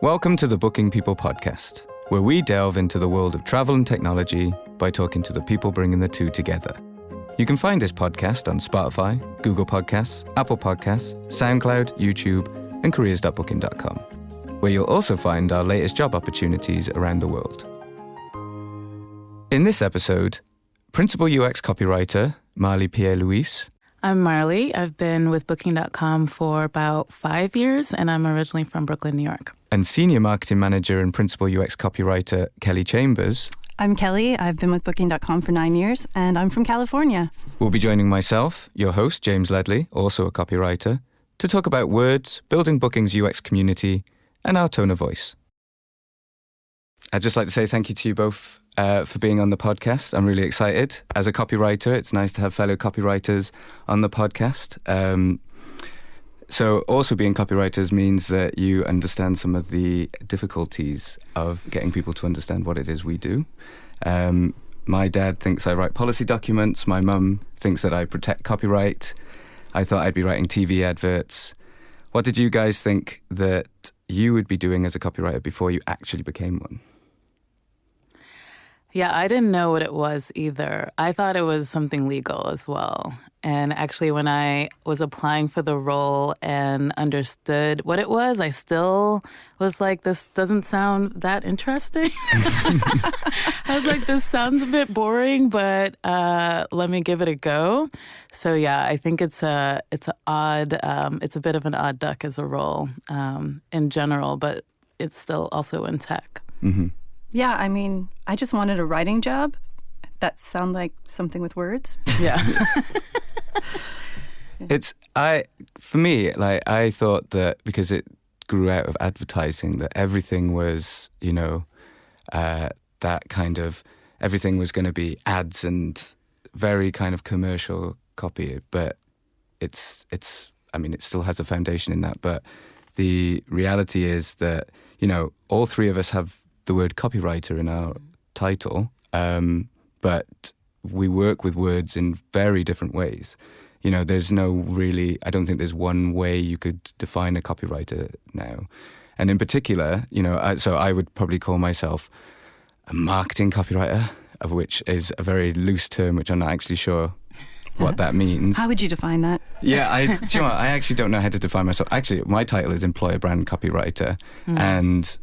Welcome to the Booking People podcast, where we delve into the world of travel and technology by talking to the people bringing the two together. You can find this podcast on Spotify, Google Podcasts, Apple Podcasts, SoundCloud, YouTube, and careers.booking.com, where you'll also find our latest job opportunities around the world. In this episode, Principal UX Copywriter Marley Pierre-Louise. I'm Marley. I've been with Booking.com for about 5 years, and I'm originally from Brooklyn, New York. And Senior Marketing Manager and Principal UX Copywriter Kelly Chambers. I'm Kelly. I've been with Booking.com for 9 years, and I'm from California. We'll be joining myself, your host, James Leadley, also a copywriter, to talk about words, building Booking's UX community, and our tone of voice. I'd just like to say thank you to you both for being on the podcast. I'm really excited. As a copywriter, it's nice to have fellow copywriters on the podcast. So also being copywriters means that you understand some of the difficulties of getting people to understand what it is we do. My dad thinks I write policy documents. My mum thinks that I protect copyright. I thought I'd be writing TV adverts. What did you guys think that you would be doing as a copywriter before you actually became one? Yeah, I didn't know what it was either. I thought it was something legal as well. And actually, when I was applying for the role and understood what it was, I still was like, this doesn't sound that interesting. I was like, this sounds a bit boring, but let me give it a go. So yeah, I think it's a bit of an odd duck as a role in general, but it's still also in tech. Mm-hmm. Yeah, I mean, I just wanted a writing job. That sounds like something with words. Yeah. For me, I thought that because it grew out of advertising, that everything was, that kind of, everything was going to be ads and very kind of commercial copy. But it still has a foundation in that. But the reality is that, all three of us have the word copywriter in our title, but we work with words in very different ways. There's I don't think there's one way you could define a copywriter now. And in particular, so I would probably call myself a marketing copywriter, of which is a very loose term, which I'm not actually sure what that means. How would you define that? Yeah, I actually don't know how to define myself. Actually, my title is employer brand copywriter. And,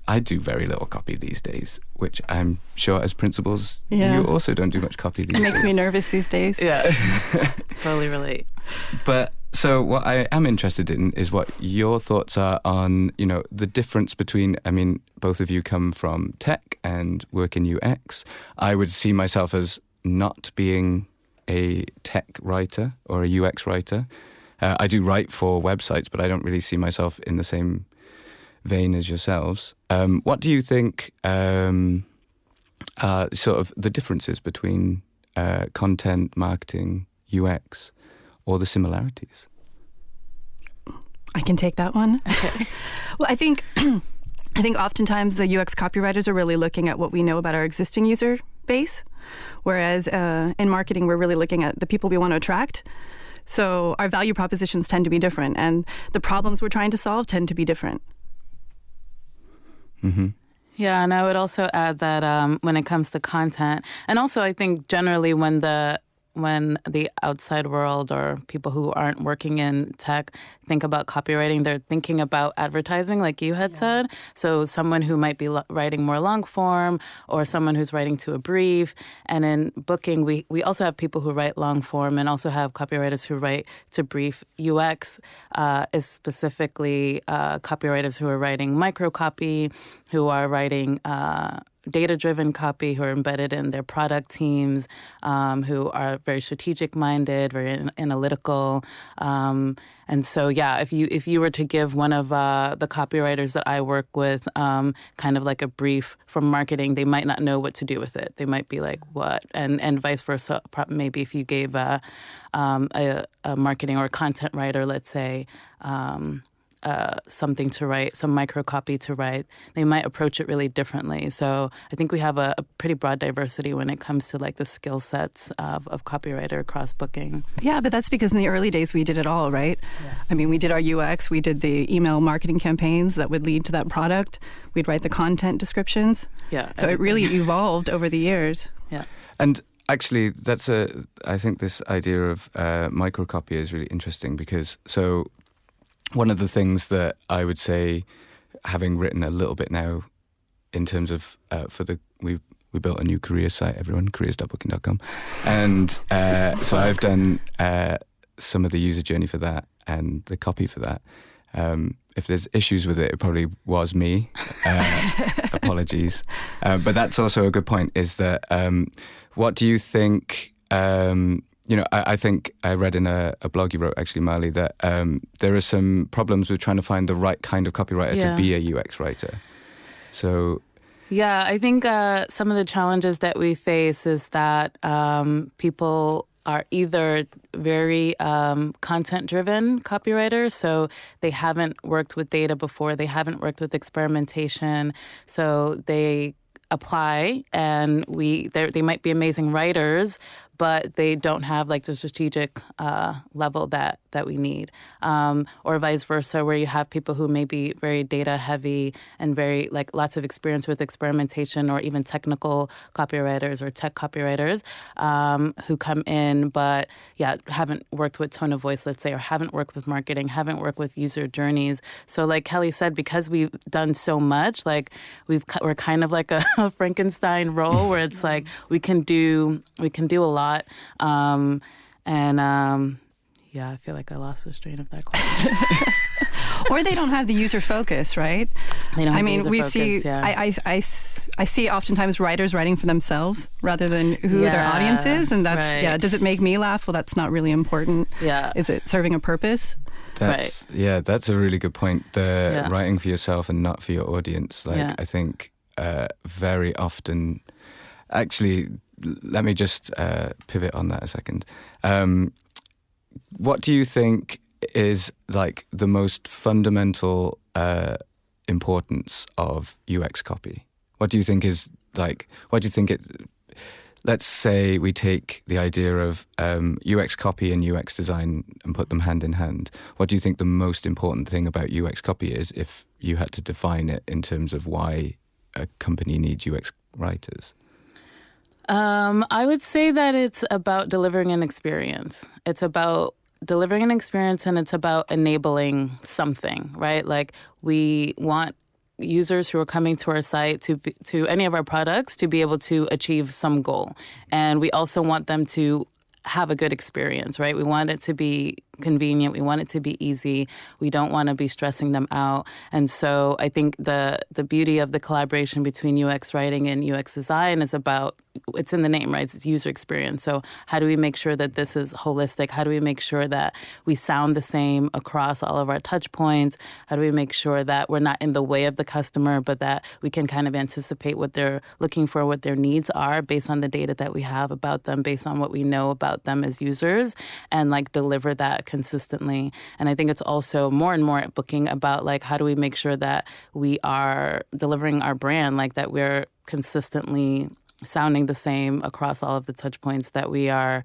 I do very little copy these days, which I'm sure as principals, you also don't do much copy these days. It makes me nervous these days. Yeah, totally relate. But so what I am interested in is what your thoughts are on, the difference between, both of you come from tech and work in UX. I would see myself as not being a tech writer or a UX writer. I do write for websites, but I don't really see myself in the same vein as yourselves. What do you think are sort of the differences between content, marketing, UX, or the similarities? I can take that one. Okay. Well, I think oftentimes the UX copywriters are really looking at what we know about our existing user base, whereas in marketing, we're really looking at the people we want to attract. So our value propositions tend to be different, and the problems we're trying to solve tend to be different. Mm-hmm. Yeah, and I would also add that when it comes to content, and also I think generally when the outside world or people who aren't working in tech think about copywriting, they're thinking about advertising, like you had said. So someone who might be writing more long form, or someone who's writing to a brief. And in booking, we also have people who write long form and also have copywriters who write to brief. UX is specifically copywriters who are writing micro copy, who are writing data-driven copy, who are embedded in their product teams, who are very strategic-minded, very analytical. And so, yeah, if you were to give one of the copywriters that I work with kind of like a brief from marketing, they might not know what to do with it. They might be like, what? And vice versa. Maybe if you gave a marketing or a content writer, let's say, something to write, some micro copy to write, they might approach it really differently. So I think we have a pretty broad diversity when it comes to like the skill sets of copywriter across booking. Yeah, but that's because in the early days we did it all, right? Yeah. I mean, we did our UX, we did the email marketing campaigns that would lead to that product. We'd write the content descriptions. Yeah. So it really evolved over the years. Yeah. And actually, I think this idea of microcopy is really interesting because one of the things that I would say, having written a little bit now in terms of we built a new career site, everyone, careers.booking.com. And so I've done some of the user journey for that and the copy for that. If there's issues with it probably was me. Apologies. But that's also a good point, is that what do you think... I think I read in a blog you wrote, actually, Marley, that there are some problems with trying to find the right kind of copywriter to be a UX writer. So... Yeah, I think some of the challenges that we face is that people are either very content-driven copywriters, so they haven't worked with data before, they haven't worked with experimentation, so they apply and they might be amazing writers, but they don't have like the strategic level that we need. Or vice versa, where you have people who may be very data heavy and very like lots of experience with experimentation, or even technical copywriters or tech copywriters who come in, but haven't worked with tone of voice, let's say, or haven't worked with marketing, haven't worked with user journeys. So like Kelly said, because we've done so much, like we're kind of like a Frankenstein role where it's like we can do a lot. I feel like I lost the strain of that question. Or they don't have the user focus, right? They don't have the user focus, see. Yeah. I see oftentimes writers writing for themselves rather than who their audience is, and that's right. Does it make me laugh? Well, that's not really important. Yeah. Is it serving a purpose? That's a really good point. Writing for yourself and not for your audience. I think very often, actually, let me just pivot on that a second. What do you think is like the most fundamental importance of UX copy? What do you think is like? What do you think it? Let's say we take the idea of UX copy and UX design and put them hand in hand. What do you think the most important thing about UX copy is, if you had to define it in terms of why a company needs UX writers? I would say that it's about delivering an experience. It's about delivering an experience, and it's about enabling something, right? Like, we want users who are coming to our site to any of our products to be able to achieve some goal. And we also want them to have a good experience, right? We want it to be convenient. We want it to be easy. We don't want to be stressing them out. And so I think the beauty of the collaboration between UX writing and UX design is about, it's in the name, right? It's user experience. So how do we make sure that this is holistic? How do we make sure that we sound the same across all of our touch points? How do we make sure that we're not in the way of the customer, but that we can kind of anticipate what they're looking for, what their needs are based on the data that we have about them, based on what we know about them as users, and like deliver that consistently. And I think it's also more and more at Booking about like, how do we make sure that we are delivering our brand, like that we're consistently sounding the same across all of the touch points, that we are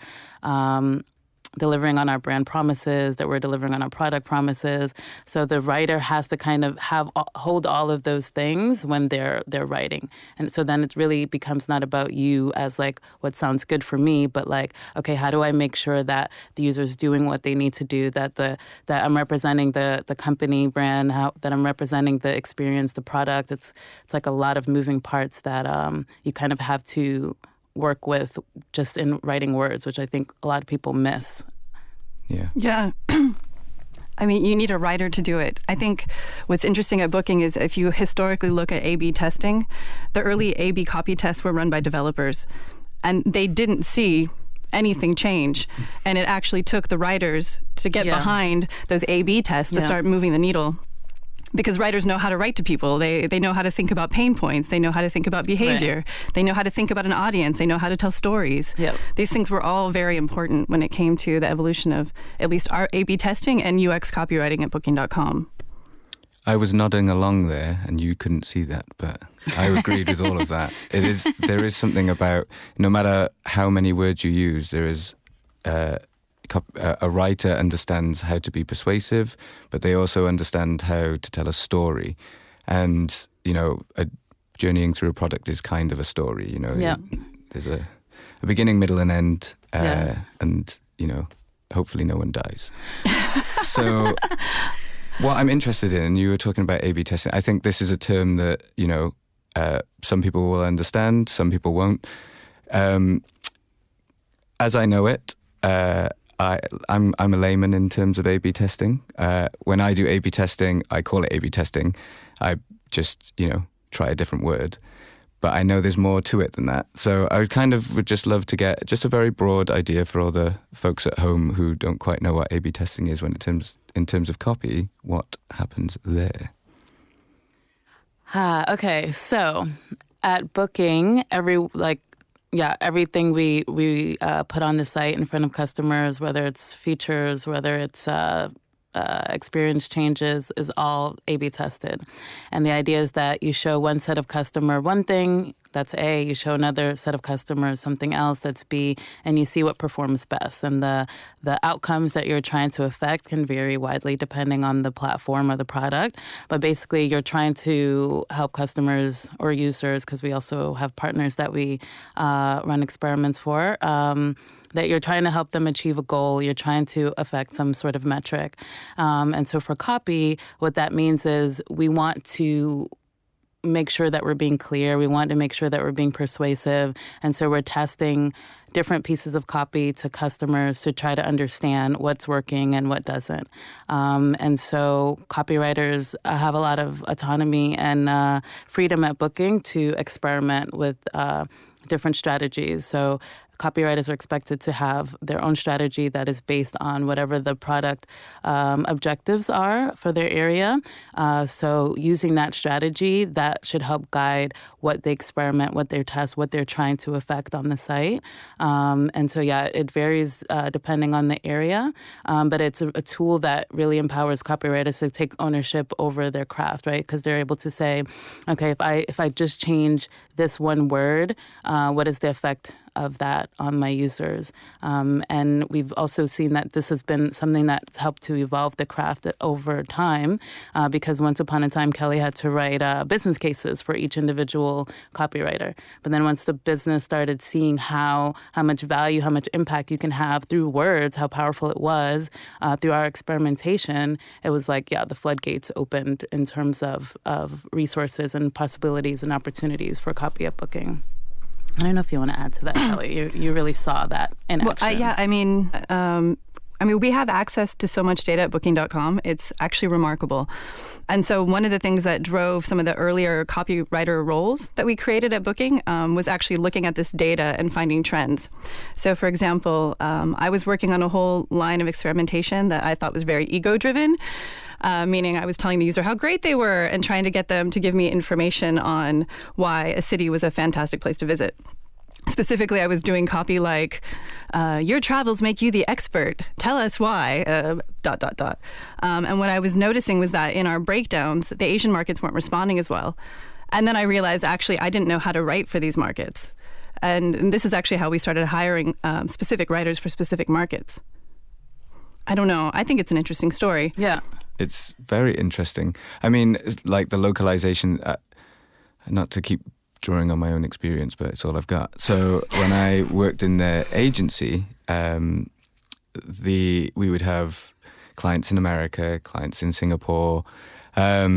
delivering on our brand promises, that we're delivering on our product promises. So the writer has to kind of hold all of those things when they're writing. And so then it really becomes not about you as like what sounds good for me, but like, okay, how do I make sure that the user's doing what they need to do, that I'm representing the company brand, that I'm representing the experience, the product. It's like a lot of moving parts that you kind of have to work with just in writing words, which I think a lot of people miss. Yeah. I mean, you need a writer to do it. I think what's interesting at Booking is if you historically look at A/B testing, the early A/B copy tests were run by developers, and they didn't see anything change. And it actually took the writers to get behind those A/B tests to start moving the needle. Because writers know how to write to people. They know how to think about pain points. They know how to think about behavior. Right. They know how to think about an audience. They know how to tell stories. Yep. These things were all very important when it came to the evolution of at least our A/B testing and UX copywriting at Booking.com. I was nodding along there, and you couldn't see that, but I agreed with all of that. There is something about, no matter how many words you use, there is a writer understands how to be persuasive, but they also understand how to tell a story. And, journeying through a product is kind of a story, Yeah. There's a beginning, middle, and end, and, hopefully no one dies. So what I'm interested in, and you were talking about A/B testing, I think this is a term that, some people will understand, some people won't. As I know it, I'm a layman in terms of A/B testing. When I do A/B testing, I call it A/B testing. I just, try a different word. But I know there's more to it than that. So I would just love to get just a very broad idea for all the folks at home who don't quite know what A/B testing is in terms of copy. What happens there? Okay, so at Booking, everything we put on the site in front of customers, whether it's features, whether it's experience changes, is all A/B tested. And the idea is that you show one set of customer one thing, that's A, you show another set of customers something else, that's B, and you see what performs best. And the outcomes that you're trying to affect can vary widely depending on the platform or the product. But basically, you're trying to help customers or users, because we also have partners that we run experiments for, that you're trying to help them achieve a goal, you're trying to affect some sort of metric. And so for copy, what that means is we want to make sure that we're being clear. We want to make sure that we're being persuasive. And so we're testing different pieces of copy to customers to try to understand what's working and what doesn't. And so copywriters have a lot of autonomy and freedom at Booking to experiment with different strategies. So copywriters are expected to have their own strategy that is based on whatever the product objectives are for their area. So using that strategy, that should help guide what they experiment, what they test, what they're trying to affect on the site. And so, it varies depending on the area. But it's a tool that really empowers copywriters to take ownership over their craft, right? Because they're able to say, okay, if I just change this one word, what is the effect of that on my users? And we've also seen that this has been something that's helped to evolve the craft over time, because once upon a time, Kelly had to write business cases for each individual copywriter. But then once the business started seeing how much value, how much impact you can have through words, how powerful it was through our experimentation, it was like, the floodgates opened in terms of resources and possibilities and opportunities for copy at Booking. I don't know if you want to add to that, Kelly. You really saw that in action. We have access to so much data at Booking.com. It's actually remarkable. And so one of the things that drove some of the earlier copywriter roles that we created at Booking was actually looking at this data and finding trends. So, for example, I was working on a whole line of experimentation that I thought was very ego-driven. Meaning I was telling the user how great they were and trying to get them to give me information on why a city was a fantastic place to visit. Specifically, I was doing copy like, your travels make you the expert. Tell us why, ... And what I was noticing was that in our breakdowns, the Asian markets weren't responding as well. And then I realized, actually, I didn't know how to write for these markets. And this is actually how we started hiring specific writers for specific markets. I don't know. I think it's an interesting story. Yeah. It's very interesting. I mean, it's like the localization, not to keep drawing on my own experience, but it's all I've got. So when I worked in the agency, we would have clients in America, clients in Singapore. Our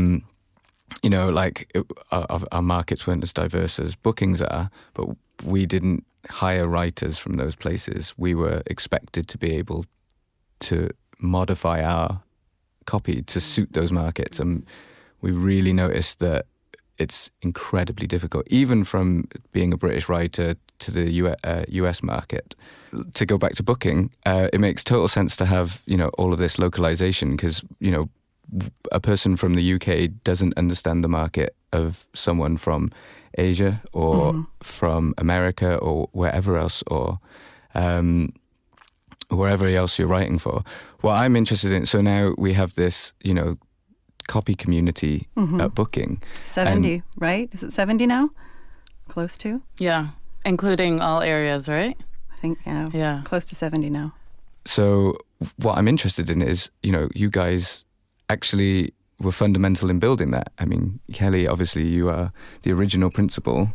markets weren't as diverse as Bookings are, but we didn't hire writers from those places. We were expected to be able to modify our copy to suit those markets, and we really noticed that it's incredibly difficult, even from being a British writer to the US market. To go back to Booking, it makes total sense to have all of this localization, because a person from the UK doesn't understand the market of someone from Asia or from America or wherever else, or wherever else you're writing for. What I'm interested in, so now we have this, copy community at Booking. 70, right? Is it 70 now? Close to? Yeah, including all areas, right? I think, Yeah. close to 70 now. So what I'm interested in is, you guys actually were fundamental in building that. I mean, Kelly, obviously you are the original principal.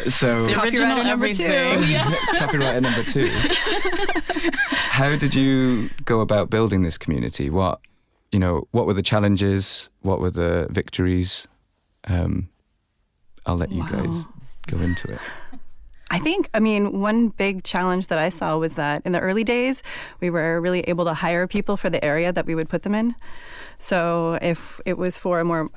So The original Copywriter number two. everything. Yeah. copywriter number 2. How did you go about building this community? What were the challenges? What were the victories? I'll let you guys go into it. I mean, one big challenge that I saw was that in the early days, we were really able to hire people for the area that we would put them in. So if it was for a more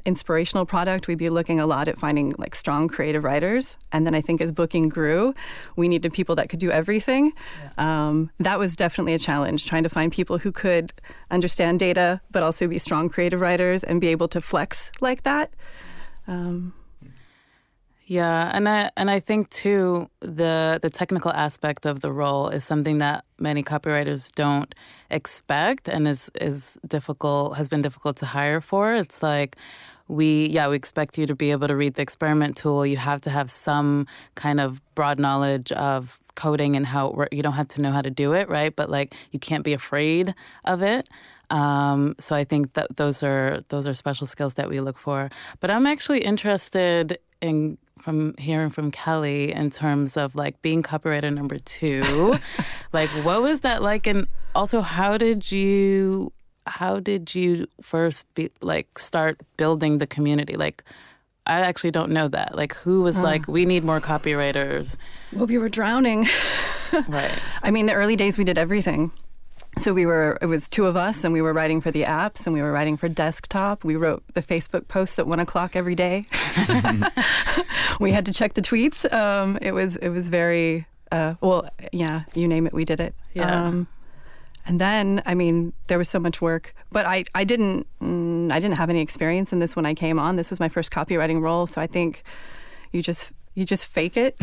inspirational product, we'd be looking a lot at finding like strong creative writers. And then I think as Booking grew, we needed people that could do everything. Yeah. That was definitely a challenge, trying to find people who could understand data, but also be strong creative writers and be able to flex like that. Yeah, and I think too the technical aspect of the role is something that many copywriters don't expect and is difficult, has been difficult to hire for. It's like we expect you to be able to read the experiment tool. You have to have some kind of broad knowledge of coding and how it works. You don't have to know how to do it, right? But like you can't be afraid of it. So I think that those are special skills that we look for. But I'm actually interested in from hearing from Kelly in terms of like being copywriter number 2. Like what was that like, and also how did you first start building the community? Like I actually don't know that. Like who was like, we need more copywriters? Well, we were drowning. Right. I mean, the early days we did everything. So it was 2 of us, and we were writing for the apps, and we were writing for desktop. We wrote the Facebook posts at 1:00 every day. We had to check the tweets. It was very, you name it, we did it. Yeah. And then, I mean, there was so much work, but I didn't have any experience in this when I came on. This was my first copywriting role, so I think you just fake it,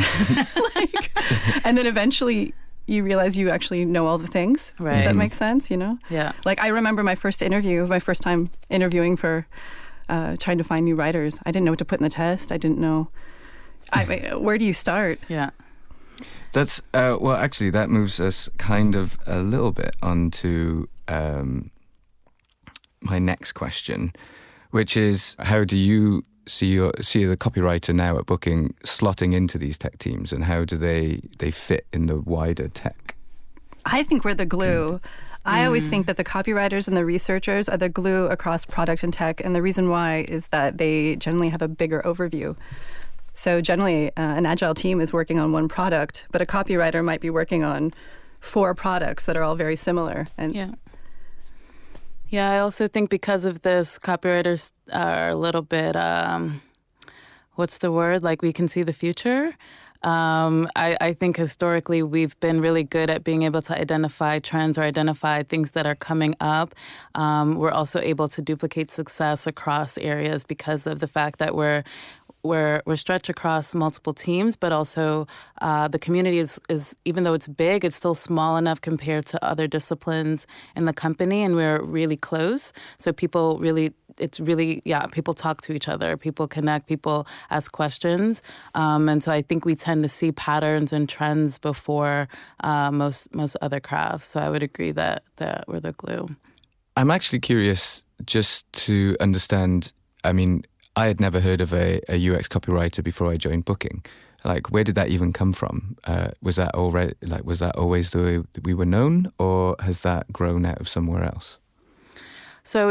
and then eventually you realize you actually know all the things. Right. If that makes sense, Yeah. Like I remember my first time interviewing for trying to find new writers. I didn't know what to put in the test. I didn't know. Where do you start? Yeah. That's well, actually, that moves us kind of a little bit onto my next question, which is how do you see the copywriter now at Booking slotting into these tech teams, and how do they fit in the wider tech? I think we're the glue. I always think that the copywriters and the researchers are the glue across product and tech, and the reason why is that they generally have a bigger overview. So generally, an agile team is working on one product, but a copywriter might be working on 4 products that are all very similar. And Yeah, I also think because of this, copywriters are a little bit, what's the word? Like we can see the future. I think historically we've been really good at being able to identify trends or identify things that are coming up. We're also able to duplicate success across areas because of the fact that we're stretched across multiple teams, but also the community is even though it's big, it's still small enough compared to other disciplines in the company, and we're really close. So people talk to each other, people connect, people ask questions, and so I think we tend to see patterns and trends before most other crafts. So I would agree that we're the glue. I'm actually curious just to understand. I mean, I had never heard of a UX copywriter before I joined Booking. Like, where did that even come from? Was that always the way we were known, or has that grown out of somewhere else? So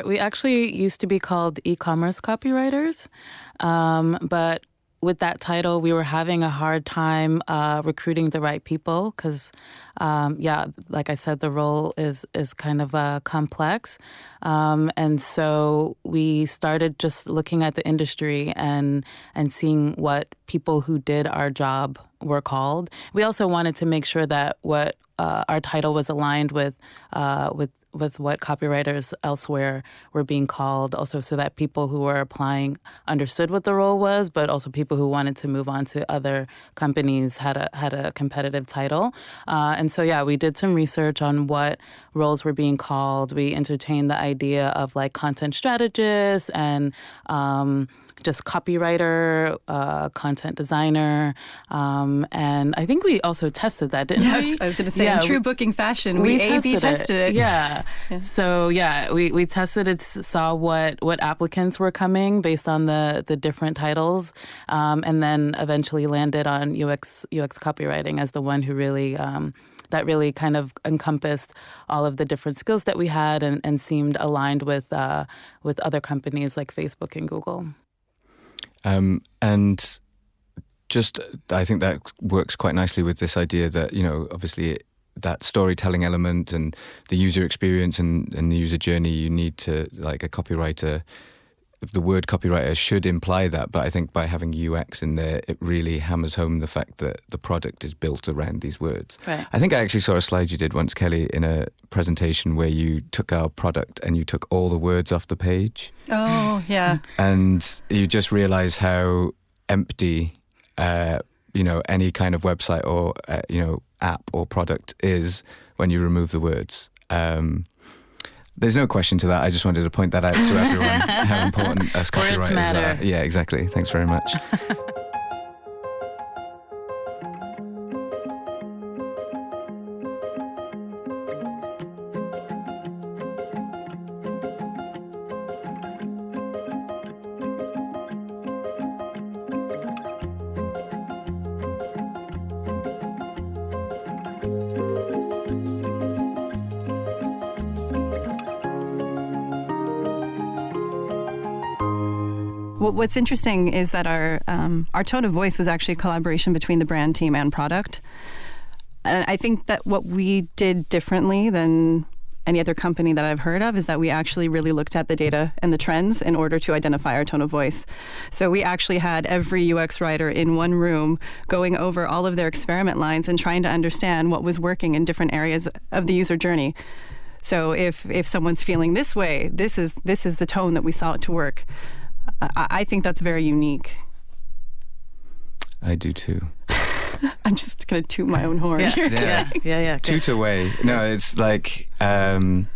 we actually used to be called e-commerce copywriters, but with that title, we were having a hard time recruiting the right people because, like I said, the role is kind of complex. And so we started just looking at the industry and seeing what people who did our job were called. We also wanted to make sure that what our title was aligned with what copywriters elsewhere were being called, also so that people who were applying understood what the role was, but also people who wanted to move on to other companies had a competitive title. And so, yeah, we did some research on what roles were being called. We entertained the idea of like content strategist and just copywriter, content designer, and I think we also tested that, didn't we? Yes, I was going to say, in true booking fashion, we A/B tested it. Yeah. So, yeah, we tested it, saw what applicants were coming based on the different titles, and then eventually landed on UX copywriting as the one who really that really kind of encompassed all of the different skills that we had and seemed aligned with other companies like Facebook and Google. And just, I think that works quite nicely with this idea that, obviously that storytelling element and the user experience and the user journey, you need to, like a copywriter, the word copywriter should imply that, but I think by having UX in there, it really hammers home the fact that the product is built around these words. Right. I think I actually saw a slide you did once, Kelly, in a presentation where you took our product and you took all the words off the page. Oh, yeah. And you just realize how empty, any kind of website or, app or product is when you remove the words. There's no question to that. I just wanted to point that out to everyone, how important us copywriters are. Yeah, exactly. Thanks very much. What's interesting is that our tone of voice was actually a collaboration between the brand team and product. And I think that what we did differently than any other company that I've heard of is that we actually really looked at the data and the trends in order to identify our tone of voice. So we actually had every UX writer in one room going over all of their experiment lines and trying to understand what was working in different areas of the user journey. So if someone's feeling this way, this is the tone that we saw it to work. I think that's very unique. I do too. I'm just going to toot my own horn. Yeah. Toot away. No, it's like I think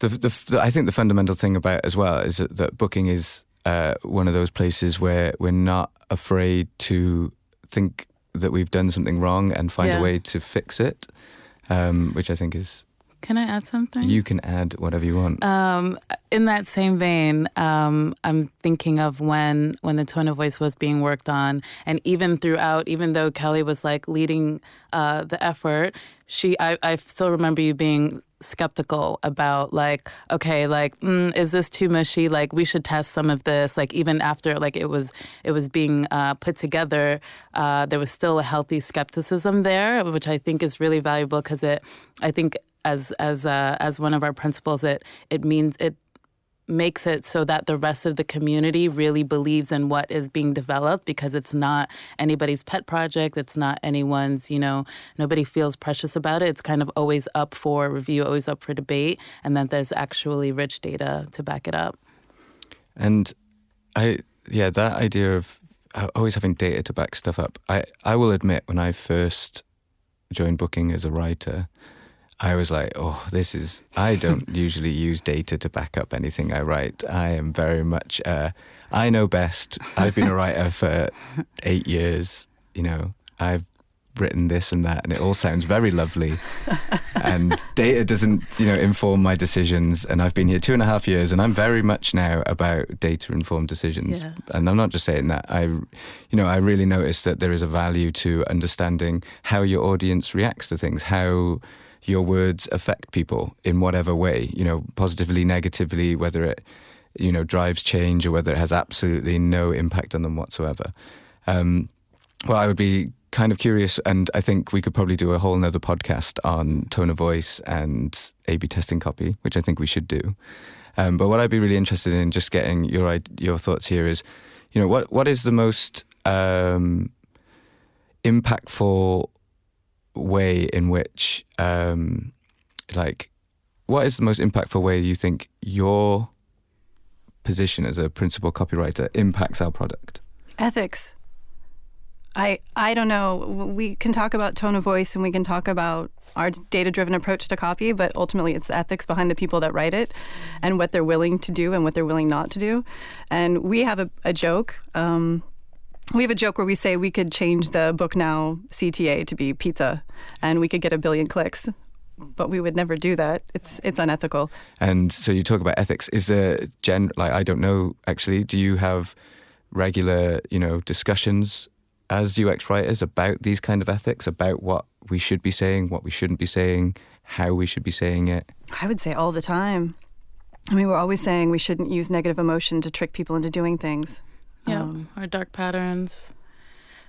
the fundamental thing about it as well is that booking is one of those places where we're not afraid to think that we've done something wrong and find a way to fix it, which I think is... Can I add something? You can add whatever you want. In that same vein, I'm thinking of when the tone of voice was being worked on, and even though Kelly was like leading the effort, I still remember you being skeptical about like, okay, like, is this too mushy? Like, we should test some of this. Like, even after like it was being put together, there was still a healthy skepticism there, which I think is really valuable because I think as one of our principles, it makes it so that the rest of the community really believes in what is being developed, because it's not anybody's pet project. It's not anyone's, nobody feels precious about it. It's kind of always up for review, always up for debate, and that there's actually rich data to back it up. And that idea of always having data to back stuff up. I will admit, when I first joined Booking as a writer, I was like, I don't usually use data to back up anything I write. I am very much, I know best. I've been a writer for 8 years. I've written this and that, and it all sounds very lovely. And data doesn't, inform my decisions. And I've been here 2.5 years, and I'm very much now about data-informed decisions. Yeah. And I'm not just saying that. I really notice that there is a value to understanding how your audience reacts to things, how your words affect people in whatever way, positively, negatively, whether it, drives change or whether it has absolutely no impact on them whatsoever. I would be kind of curious, and I think we could probably do a whole nother podcast on tone of voice and A/B testing copy, which I think we should do. But what I'd be really interested in, just getting your thoughts here, is, what is the most impactful way in which, what is the most impactful way you think your position as a principal copywriter impacts our product? Ethics. I don't know. We can talk about tone of voice and we can talk about our data-driven approach to copy, but ultimately it's the ethics behind the people that write it and what they're willing to do and what they're willing not to do. And we have a joke. We have a joke where we say we could change the Book Now CTA to be pizza and we could get 1 billion clicks, but we would never do that. It's unethical. And so you talk about ethics. Is there I don't know actually, do you have regular, discussions as UX writers about these kind of ethics, about what we should be saying, what we shouldn't be saying, how we should be saying it? I would say all the time. I mean, we're always saying we shouldn't use negative emotion to trick people into doing things. Yeah, or dark patterns.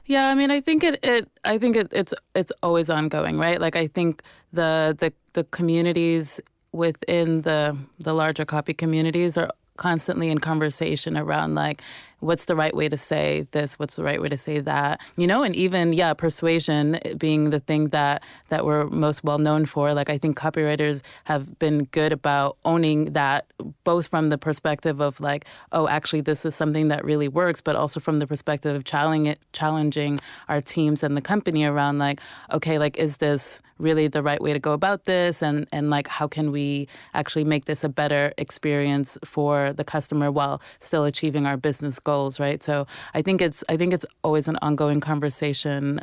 Yeah, I mean, I think it's always ongoing, right? Like, I think the communities within the larger copy communities are constantly in conversation around like, what's the right way to say this? What's the right way to say that? And even, persuasion being the thing that we're most well known for. Like, I think copywriters have been good about owning that, both from the perspective of like, oh, actually, this is something that really works, but also from the perspective of challenging our teams and the company around like, okay, like, is this really the right way to go about this? And like, how can we actually make this a better experience for the customer while still achieving our business goals, right? So I think it's always an ongoing conversation.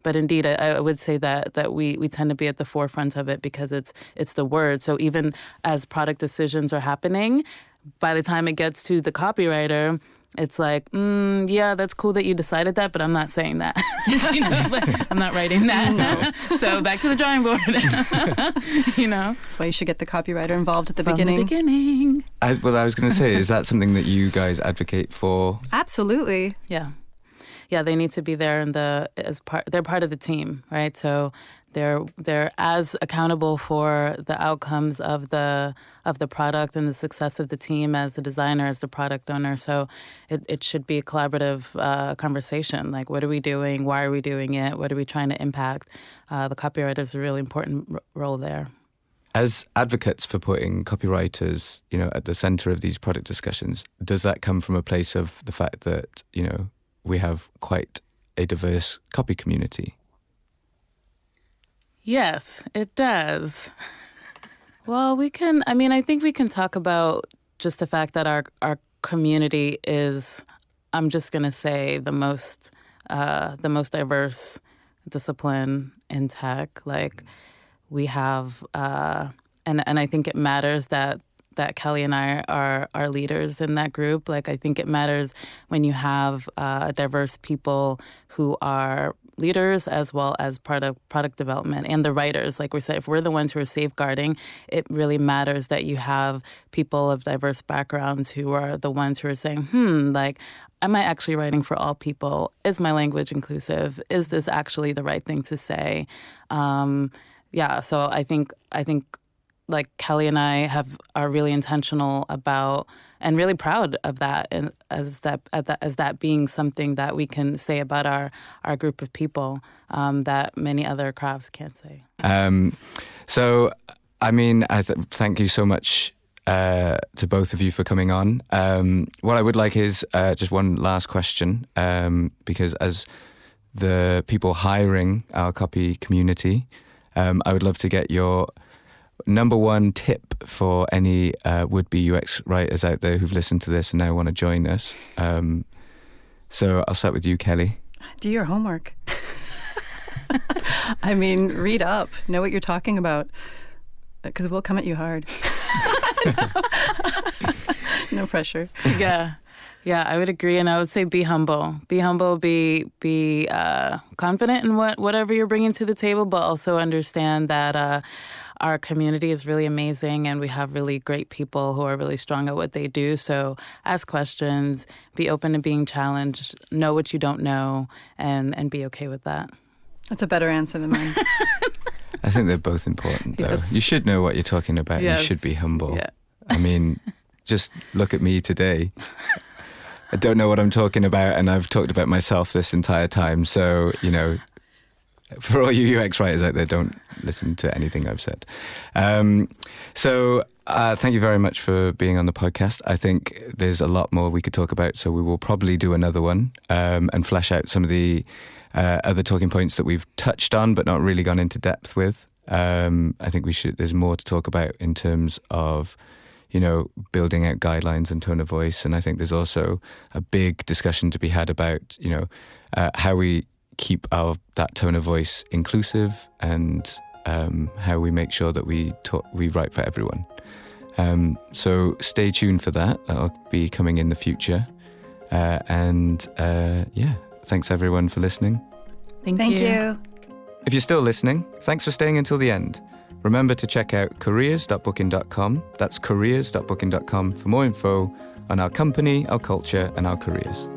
But indeed, I would say that we tend to be at the forefront of it because it's the word. So even as product decisions are happening, by the time it gets to the copywriter, it's like, yeah, that's cool that you decided that, but I'm not saying that. I'm not writing that. No. So back to the drawing board. That's why you should get the copywriter involved at the beginning. From the beginning. I was going to say, is that something that you guys advocate for? Absolutely. Yeah. Yeah, they need to be there they're part of the team, right? So they're as accountable for the outcomes of the product and the success of the team as the designer, as the product owner. So it should be a collaborative conversation. Like, what are we doing? Why are we doing it? What are we trying to impact? The copywriter is a really important role there. As advocates for putting copywriters, at the center of these product discussions, does that come from a place of the fact that, we have quite a diverse copy community? Yes, it does. Well, I think we can talk about just the fact that our community is, I'm just going to say, the most diverse discipline in tech. Like, we have, and I think it matters that Kelly and I are leaders in that group. Like, I think it matters when you have diverse people who are leaders as well as product development and the writers. Like we said, if we're the ones who are safeguarding, it really matters that you have people of diverse backgrounds who are the ones who are saying, like, am I actually writing for all people? Is my language inclusive? Is this actually the right thing to say? So I think like Kelly and I are really intentional about and really proud of that, and as that being something that we can say about our group of people that many other crafts can't say. Thank you so much to both of you for coming on. What I would like is just one last question, because as the people hiring our copy community, I would love to get your number one tip for any would-be UX writers out there who've listened to this and now want to join us. So I'll start with you, Kelly. Do your homework. Read up. Know what you're talking about, because we'll come at you hard. No pressure. Yeah, I would agree, and I would say be humble. Be humble. Be confident in whatever you're bringing to the table, but also understand that our community is really amazing, and we have really great people who are really strong at what they do. So ask questions, be open to being challenged, know what you don't know, and be okay with that. That's a better answer than mine. I think they're both important, though. Yes. You should know what you're talking about. Yes. You should be humble. Yeah. Just look at me today. I don't know what I'm talking about, and I've talked about myself this entire time. So, For all you UX writers out there, don't listen to anything I've said. So thank you very much for being on the podcast. I think there's a lot more we could talk about, so we will probably do another one and flesh out some of the other talking points that we've touched on but not really gone into depth with. I think there's more to talk about in terms of, building out guidelines and tone of voice. And I think there's also a big discussion to be had about, how we keep that tone of voice inclusive and how we make sure that we write for everyone. So stay tuned for that. That'll be coming in the future. Thanks everyone for listening. Thank you. If you're still listening, thanks for staying until the end. Remember to check out careers.booking.com. That's careers.booking.com for more info on our company, our culture, and our careers.